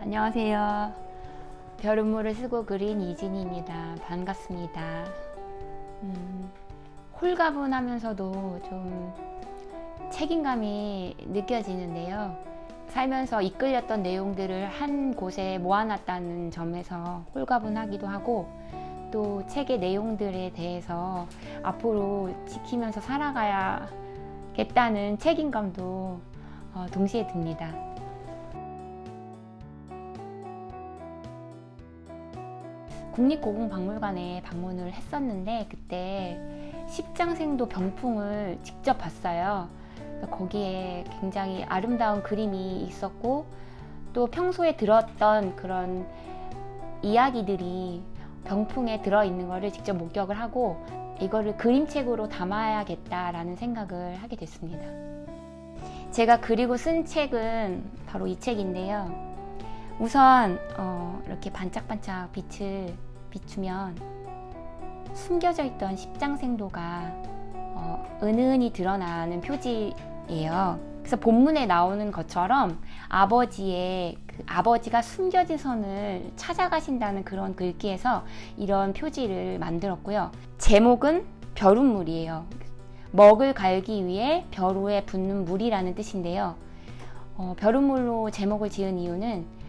안녕하세요. 벼른물을 쓰고 그린 이진희입니다. 반갑습니다. 홀가분하면서도 좀 책임감이 느껴지는데요. 살면서 이끌렸던 내용들을 한 곳에 모아놨다는 점에서 홀가분하기도 하고, 또 책의 내용들에 대해서 앞으로 지키면서 살아가야겠다는 책임감도 동시에 듭니다. 국립고궁박물관에 방문을 했었는데, 그때 십장생도 병풍을 직접 봤어요. 거기에 굉장히 아름다운 그림이 있었고, 또 평소에 들었던 그런 이야기들이 병풍에 들어있는 것을 직접 목격을 하고, 이거를 그림책으로 담아야겠다라는 생각을 하게 됐습니다. 제가 그리고 쓴 책은 바로 이 책인데요. 우선 이렇게 반짝반짝 빛을 비추면 숨겨져 있던 십장생도가 은은히 드러나는 표지예요. 그래서 본문에 나오는 것처럼 아버지가 숨겨진 선을 찾아가신다는 그런 글귀에서 이런 표지를 만들었고요. 제목은 벼른물이에요. 먹을 갈기 위해 벼루에 붓는 물이라는 뜻인데요. 벼른물로 제목을 지은 이유는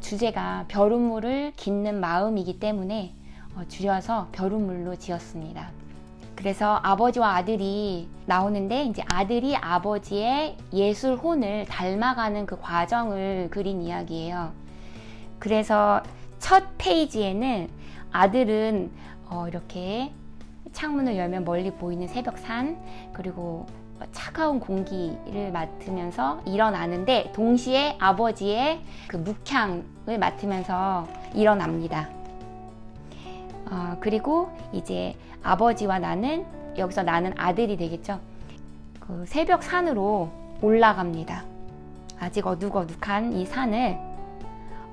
주제가 벼른물을 깃는 마음이기 때문에 줄여서 벼른물로 지었습니다. 그래서 아버지와 아들이 나오는데, 이제 아들이 아버지의 예술 혼을 닮아가는 그 과정을 그린 이야기예요. 그래서 첫 페이지에는 아들은 이렇게 창문을 열면 멀리 보이는 새벽산, 그리고 차가운 공기를 맡으면서 일어나는데, 동시에 아버지의 그 묵향을 맡으면서 일어납니다. 그리고 이제 아버지와 나는, 여기서 나는 아들이 되겠죠. 그 새벽 산으로 올라갑니다. 아직 어둑어둑한 이 산을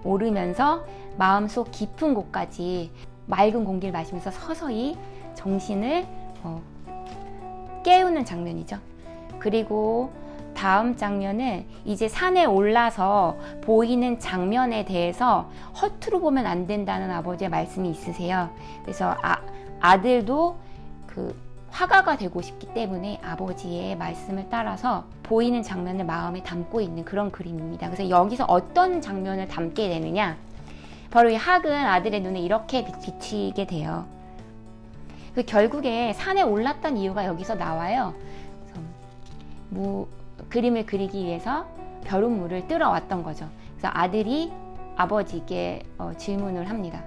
오르면서 마음속 깊은 곳까지 맑은 공기를 마시면서 서서히 정신을 깨우는 장면이죠. 그리고 다음 장면은 이제 산에 올라서 보이는 장면에 대해서 허투루 보면 안 된다는 아버지의 말씀이 있으세요. 그래서 아들도 그 화가가 되고 싶기 때문에 아버지의 말씀을 따라서 보이는 장면을 마음에 담고 있는 그런 그림입니다. 그래서 여기서 어떤 장면을 담게 되느냐, 바로 이 학은 아들의 눈에 이렇게 비치게 돼요. 결국에 산에 올랐던 이유가 여기서 나와요. 그림을 그리기 위해서 벼른물을 뜨러왔던 거죠. 그래서 아들이 아버지께 질문을 합니다.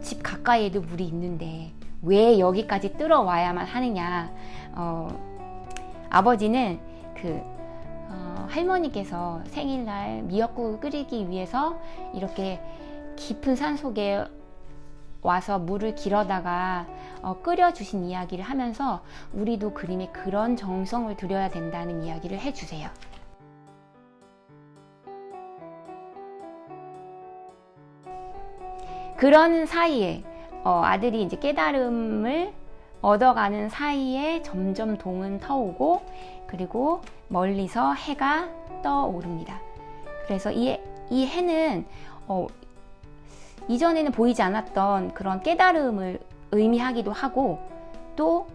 집 가까이에도 물이 있는데 왜 여기까지 뜨러와야만 하느냐. 아버지는 할머니께서 생일날 미역국을 끓이기 위해서 이렇게 깊은 산 속에 와서 물을 길어다가 끓여주신 이야기를 하면서 우리도 그림에 그런 정성을 들여야 된다는 이야기를 해주세요. 그런 사이에 아들이 이제 깨달음을 얻어가는 사이에 점점 동은 터오고, 그리고 멀리서 해가 떠오릅니다. 그래서 이 해는 이전에는 보이지 않았던 그런 깨달음을 의미하기도 하고, 또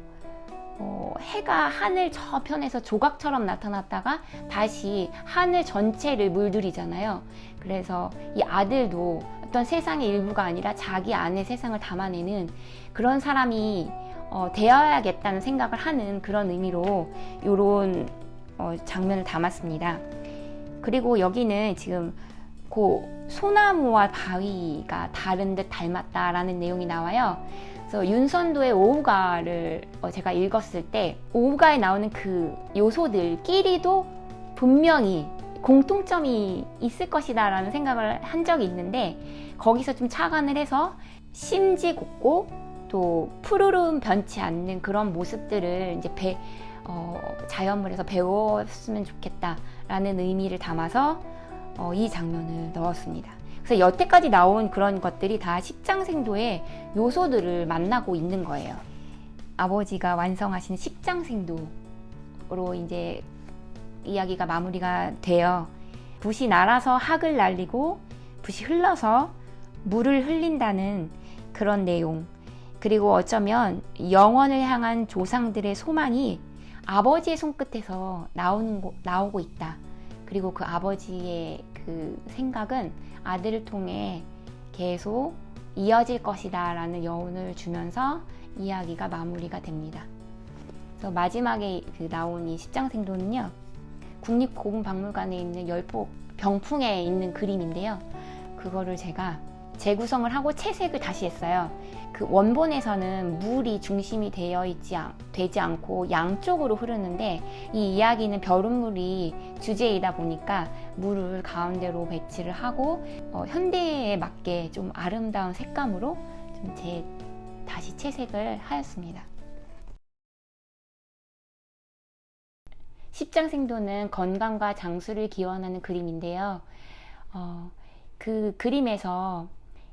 해가 하늘 저편에서 조각처럼 나타났다가 다시 하늘 전체를 물들이잖아요. 그래서 이 아들도 어떤 세상의 일부가 아니라 자기 안의 세상을 담아내는 그런 사람이 되어야겠다는 생각을 하는 그런 의미로 이런 장면을 담았습니다. 그리고 여기는 지금 소나무와 바위가 다른 듯 닮았다라는 내용이 나와요. 그래서 윤선도의 오우가를 제가 읽었을 때, 오우가에 나오는 그 요소들끼리도 분명히 공통점이 있을 것이다 라는 생각을 한 적이 있는데, 거기서 좀 착안을 해서 심지 곱고 또 푸르름 변치 않는 그런 모습들을 이제 자연물에서 배웠으면 좋겠다라는 의미를 담아서 이 장면을 넣었습니다. 그래서 여태까지 나온 그런 것들이 다 십장생도의 요소들을 만나고 있는 거예요. 아버지가 완성하신 십장생도로 이제 이야기가 마무리가 돼요. 붓이 날아서 학을 날리고 어렴풋이 흘러서 물을 흘린다는 그런 내용, 그리고 어쩌면 영원을 향한 조상들의 소망이 아버지의 손끝에서 나오고 있다. 그리고 그 아버지의 그 생각은 아들을 통해 계속 이어질 것이다 라는 여운을 주면서 이야기가 마무리가 됩니다. 그래서 마지막에 나온 이 십장생도는요, 국립고궁박물관에 있는 열폭 병풍에 있는 그림인데요, 그거를 제가 재구성을 하고 채색을 다시 했어요. 그 원본에서는 물이 중심이 되지 않고 양쪽으로 흐르는데, 이 이야기는 벼룩물이 주제이다 보니까 물을 가운데로 배치를 하고 현대에 맞게 좀 아름다운 색감으로 좀 다시 채색을 하였습니다. 십장생도는 건강과 장수를 기원하는 그림인데요. 그 그림에서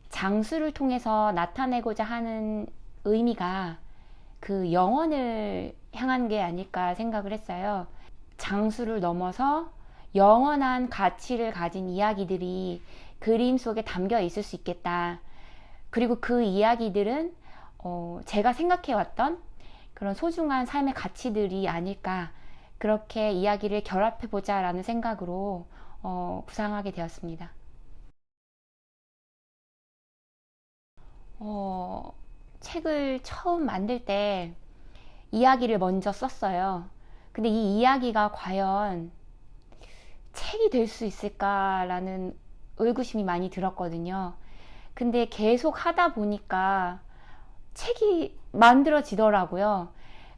장수를 통해서 나타내고자 하는 의미가 그 영원을 향한 게 아닐까 생각을 했어요. 장수를 넘어서 영원한 가치를 가진 이야기들이 그림 속에 담겨 있을 수 있겠다. 그리고 그 이야기들은 제가 생각해왔던 그런 소중한 삶의 가치들이 아닐까, 그렇게 이야기를 결합해보자 라는 생각으로 구상하게 되었습니다. 책을 처음 만들 때 이야기를 먼저 썼어요. 근데 이 이야기가 과연 책이 될 수 있을까라는 의구심이 많이 들었거든요. 근데 계속 하다 보니까 책이 만들어지더라고요.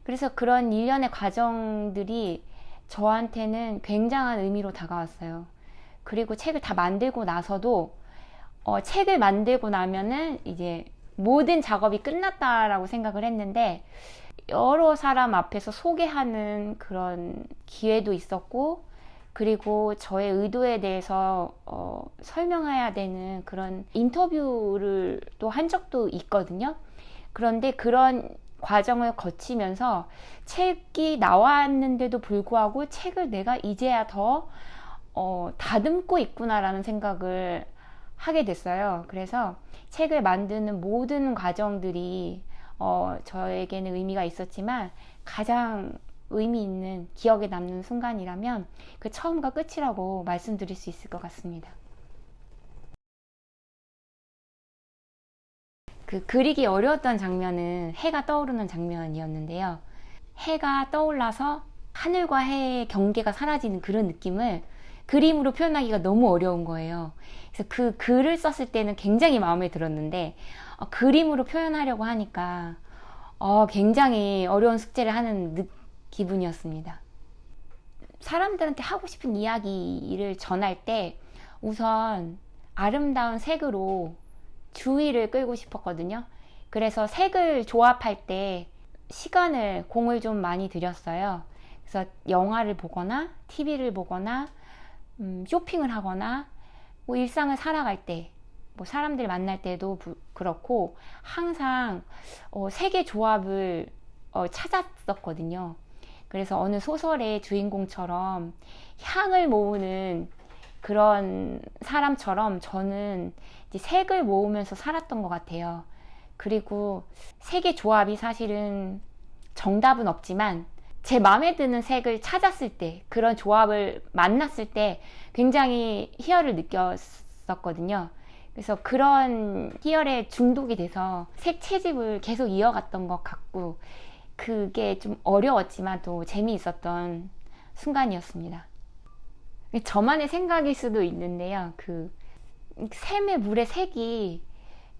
그래서 그런 일련의 과정들이 저한테는 굉장한 의미로 다가왔어요. 그리고 책을 다 만들고 나서도 책을 만들고 나면은 이제 모든 작업이 끝났다라고 생각을 했는데, 여러 사람 앞에서 소개하는 그런 기회도 있었고, 그리고 저의 의도에 대해서 설명해야 되는 그런 인터뷰를 또 한 적도 있거든요. 그런데 그런 과정을 거치면서 책이 나왔는데도 불구하고 책을 내가 이제야 더 다듬고 있구나라는 생각을 하게 됐어요. 그래서 책을 만드는 모든 과정들이 저에게는 의미가 있었지만, 가장 의미 있는, 기억에 남는 순간이라면 그 처음과 끝이라고 말씀드릴 수 있을 것 같습니다. 그 그리기 어려웠던 장면은 해가 떠오르는 장면이었는데요. 해가 떠올라서 하늘과 해의 경계가 사라지는 그런 느낌을 그림으로 표현하기가 너무 어려운 거예요. 그래서 그 글을 썼을 때는 굉장히 마음에 들었는데, 그림으로 표현하려고 하니까 굉장히 어려운 숙제를 하는 기분이었습니다. 사람들한테 하고 싶은 이야기를 전할 때 우선 아름다운 색으로 주의를 끌고 싶었거든요. 그래서 색을 조합할 때 공을 좀 많이 들였어요. 그래서 영화를 보거나 TV를 보거나 쇼핑을 하거나 뭐 일상을 살아갈 때, 뭐 사람들 만날 때도 그렇고 항상 색의 조합을 찾았었거든요. 그래서 어느 소설의 주인공처럼 향을 모으는 그런 사람처럼 저는 이제 색을 모으면서 살았던 것 같아요. 그리고 색의 조합이 사실은 정답은 없지만, 제 마음에 드는 색을 찾았을 때, 그런 조합을 만났을 때 굉장히 희열을 느꼈었거든요. 그래서 그런 희열에 중독이 돼서 색 채집을 계속 이어갔던 것 같고, 그게 좀 어려웠지만 또 재미있었던 순간이었습니다. 저만의 생각일 수도 있는데요. 그 샘의 물의 색이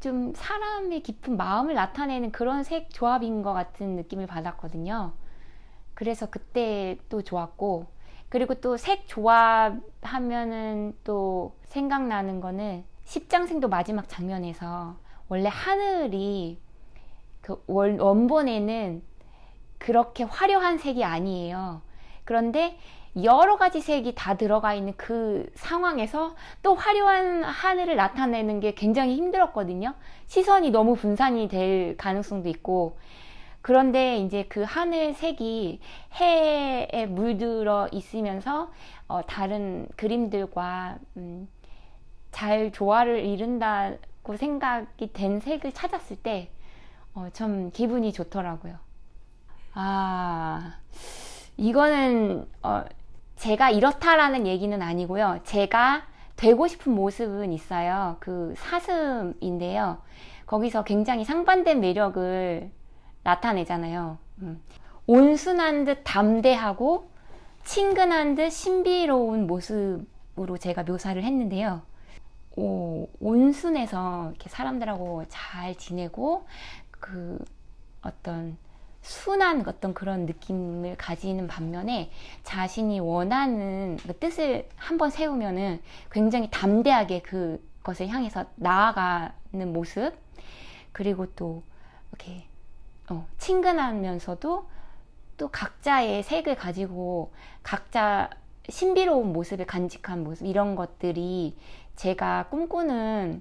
좀 사람의 깊은 마음을 나타내는 그런 색 조합인 것 같은 느낌을 받았거든요. 그래서 그때 또 좋았고, 그리고 또 색 조합하면은 또 생각나는 거는 십장생도 마지막 장면에서 원래 하늘이 그 원본에는 그렇게 화려한 색이 아니에요. 그런데 여러 가지 색이 다 들어가 있는 그 상황에서 또 화려한 하늘을 나타내는 게 굉장히 힘들었거든요. 시선이 너무 분산이 될 가능성도 있고. 그런데 이제 그 하늘 색이 해에 물들어 있으면서 다른 그림들과 잘 조화를 이룬다고 생각이 된 색을 찾았을 때 좀 기분이 좋더라고요. 아, 이거는 제가 이렇다라는 얘기는 아니고요. 제가 되고 싶은 모습은 있어요. 그 사슴인데요. 거기서 굉장히 상반된 매력을 나타내잖아요. 온순한 듯 담대하고 친근한 듯 신비로운 모습으로 제가 묘사를 했는데요. 온순해서 이렇게 사람들하고 잘 지내고 그 어떤 순한 어떤 그런 느낌을 가지는 반면에 자신이 원하는 그 뜻을 한번 세우면은 굉장히 담대하게 그것을 향해서 나아가는 모습, 그리고 또 이렇게 친근하면서도 또 각자의 색을 가지고 각자 신비로운 모습을 간직한 모습, 이런 것들이 제가 꿈꾸는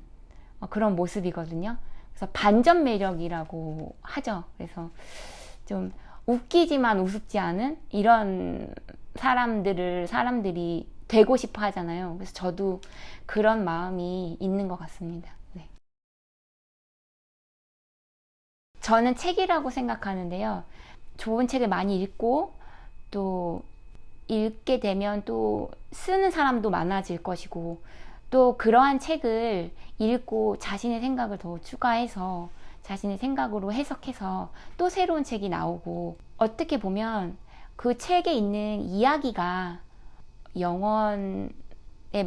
그런 모습이거든요. 그래서 반전 매력이라고 하죠. 그래서 좀 웃기지만 우습지 않은 이런 사람들이 되고 싶어 하잖아요. 그래서 저도 그런 마음이 있는 것 같습니다. 네. 저는 책이라고 생각하는데요. 좋은 책을 많이 읽고 또 읽게 되면 또 쓰는 사람도 많아질 것이고, 또 그러한 책을 읽고 자신의 생각을 더 추가해서 자신의 생각으로 해석해서 또 새로운 책이 나오고, 어떻게 보면 그 책에 있는 이야기가 영혼의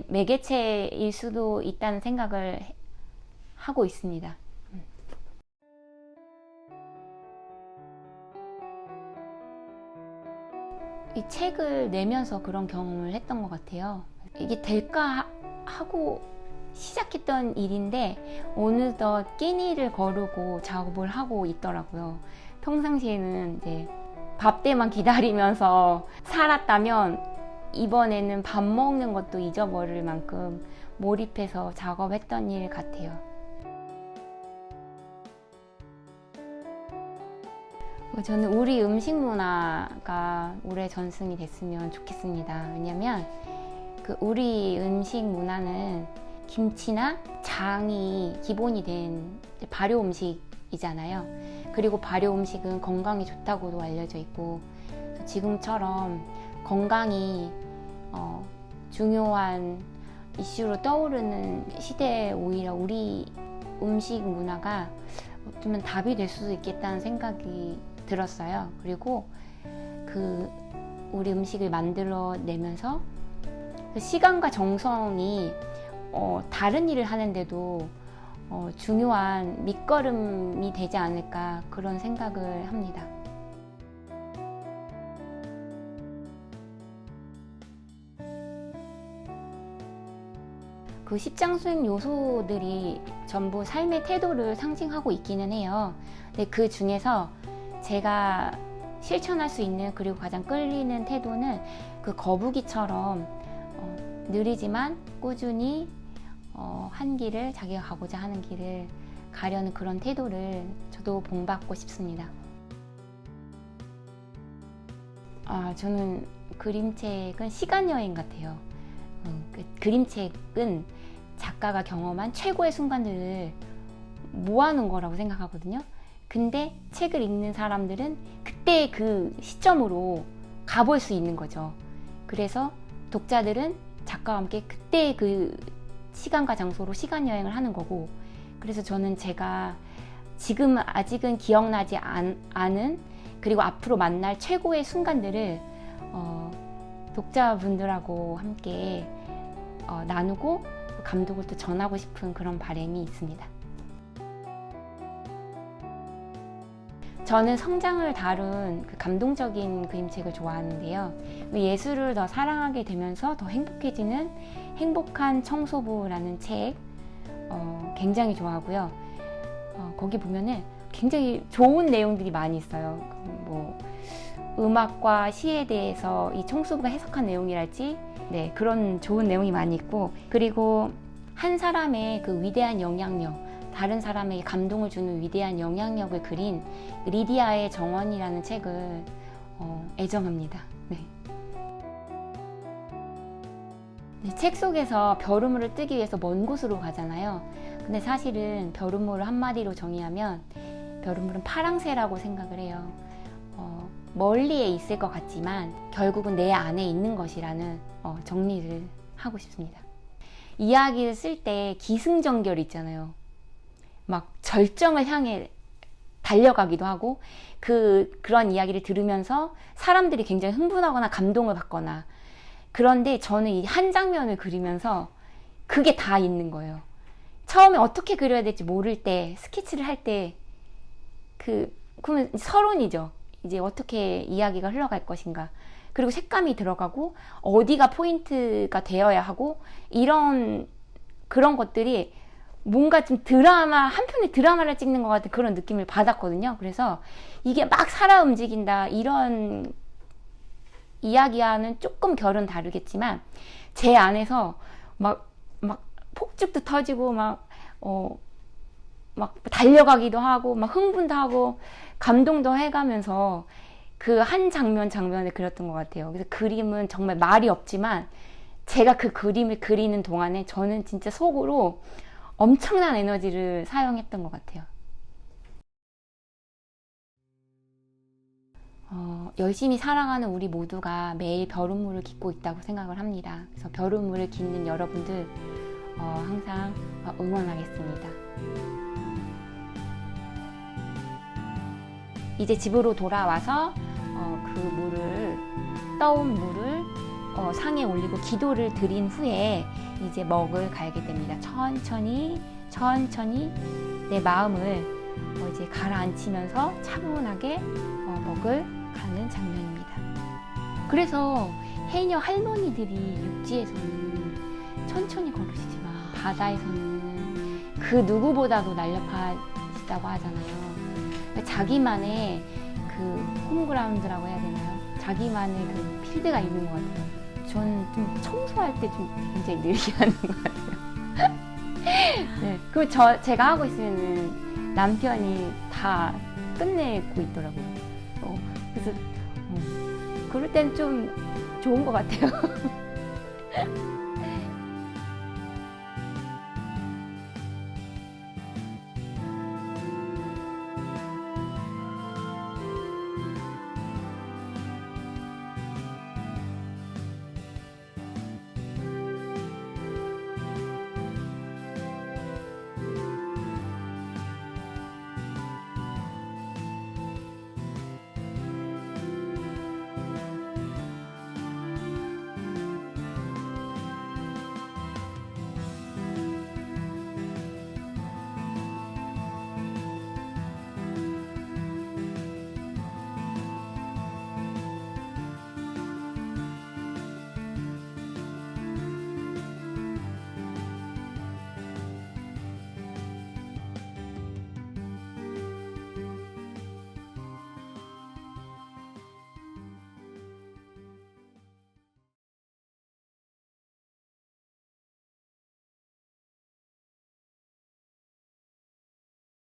매개체일 수도 있다는 생각을 하고 있습니다. 이 책을 내면서 그런 경험을 했던 것 같아요. 이게 될까 하고 시작했던 일인데 어느덧 끼니를 거르고 작업을 하고 있더라고요. 평상시에는 이제 밥 때만 기다리면서 살았다면 이번에는 밥 먹는 것도 잊어버릴 만큼 몰입해서 작업했던 일 같아요. 저는 우리 음식 문화가 오래 전승이 됐으면 좋겠습니다. 왜냐면 우리 음식 문화는 김치나 장이 기본이 된 발효 음식이잖아요. 그리고 발효 음식은 건강에 좋다고도 알려져 있고, 지금처럼 건강이 중요한 이슈로 떠오르는 시대에 오히려 우리 음식 문화가 어쩌면 답이 될 수도 있겠다는 생각이 들었어요. 그리고 우리 음식을 만들어내면서 그 시간과 정성이 다른 일을 하는데도 중요한 밑거름이 되지 않을까, 그런 생각을 합니다. 그 십장수행 요소들이 전부 삶의 태도를 상징하고 있기는 해요. 근데 그 중에서 제가 실천할 수 있는, 그리고 가장 끌리는 태도는 그 거북이처럼 느리지만 꾸준히 한 길을, 자기가 가고자 하는 길을 가려는 그런 태도를 저도 본받고 싶습니다. 저는 그림책은 시간여행 같아요. 그림책은 작가가 경험한 최고의 순간들을 모아놓은 거라고 생각하거든요. 근데 책을 읽는 사람들은 그때 그 시점으로 가볼 수 있는 거죠. 그래서 독자들은 작가와 함께 그때 그 시간과 장소로 시간 여행을 하는 거고, 그래서 저는 제가 지금 아직은 기억나지 않은, 그리고 앞으로 만날 최고의 순간들을 독자분들하고 함께 나누고 감독을 또 전하고 싶은 그런 바람이 있습니다. 저는 성장을 다룬 감동적인 그림책을 좋아하는데요. 예술을 더 사랑하게 되면서 더 행복해지는 행복한 청소부라는 책 굉장히 좋아하고요. 거기 보면은 굉장히 좋은 내용들이 많이 있어요. 뭐 음악과 시에 대해서 이 청소부가 해석한 내용이랄지, 그런 좋은 내용이 많이 있고, 그리고 한 사람의 그 위대한 영향력, 다른 사람에게 감동을 주는 위대한 영향력을 그린 리디아의 정원이라는 책을 애정합니다. 네, 책 속에서 벼루물을 뜨기 위해서 먼 곳으로 가잖아요. 근데 사실은 벼루물을 한마디로 정의하면 벼루물은 파랑새라고 생각을 해요. 멀리에 있을 것 같지만 결국은 내 안에 있는 것이라는 정리를 하고 싶습니다. 이야기를 쓸 때 기승전결이 있잖아요. 막 절정을 향해 달려가기도 하고 그런 이야기를 들으면서 사람들이 굉장히 흥분하거나 감동을 받거나, 그런데 저는 이 한 장면을 그리면서 그게 다 있는 거예요. 처음에 어떻게 그려야 될지 모를 때, 스케치를 할 때 그러면 서론이죠. 이제 어떻게 이야기가 흘러갈 것인가, 그리고 색감이 들어가고 어디가 포인트가 되어야 하고, 그런 것들이 뭔가 좀 한 편의 드라마를 찍는 것 같은 그런 느낌을 받았거든요. 그래서 이게 막 살아 움직인다, 이런 이야기와는 조금 결은 다르겠지만 제 안에서 막 폭죽도 터지고 막 달려가기도 하고 막 흥분도 하고 감동도 해가면서 그 한 장면을 그렸던 것 같아요. 그래서 그림은 정말 말이 없지만 제가 그 그림을 그리는 동안에 저는 진짜 속으로 엄청난 에너지를 사용했던 것 같아요. 열심히 살아가는 우리 모두가 매일 벼룩물을 깃고 있다고 생각을 합니다. 그래서 벼룩물을 깃는 여러분들 항상 응원하겠습니다. 이제 집으로 돌아와서 떠온 물을 상에 올리고 기도를 드린 후에 이제 먹을 갈게 됩니다. 천천히 내 마음을 이제 가라앉히면서 차분하게 먹을 가는 장면입니다. 그래서 해녀 할머니들이 육지에서는 천천히 걸으시지만 바다에서는 그 누구보다도 날렵하시다고 하잖아요. 그러니까 자기만의 그 홈그라운드라고 해야 되나요? 자기만의 그 필드가 있는 것 같아요. 저는 좀 청소할 때 좀 굉장히 느리게 하는 것 같아요. 네. 그리고 제가 하고 있으면 남편이 다 끝내고 있더라고요. 그래서 그럴 땐 좀 좋은 것 같아요.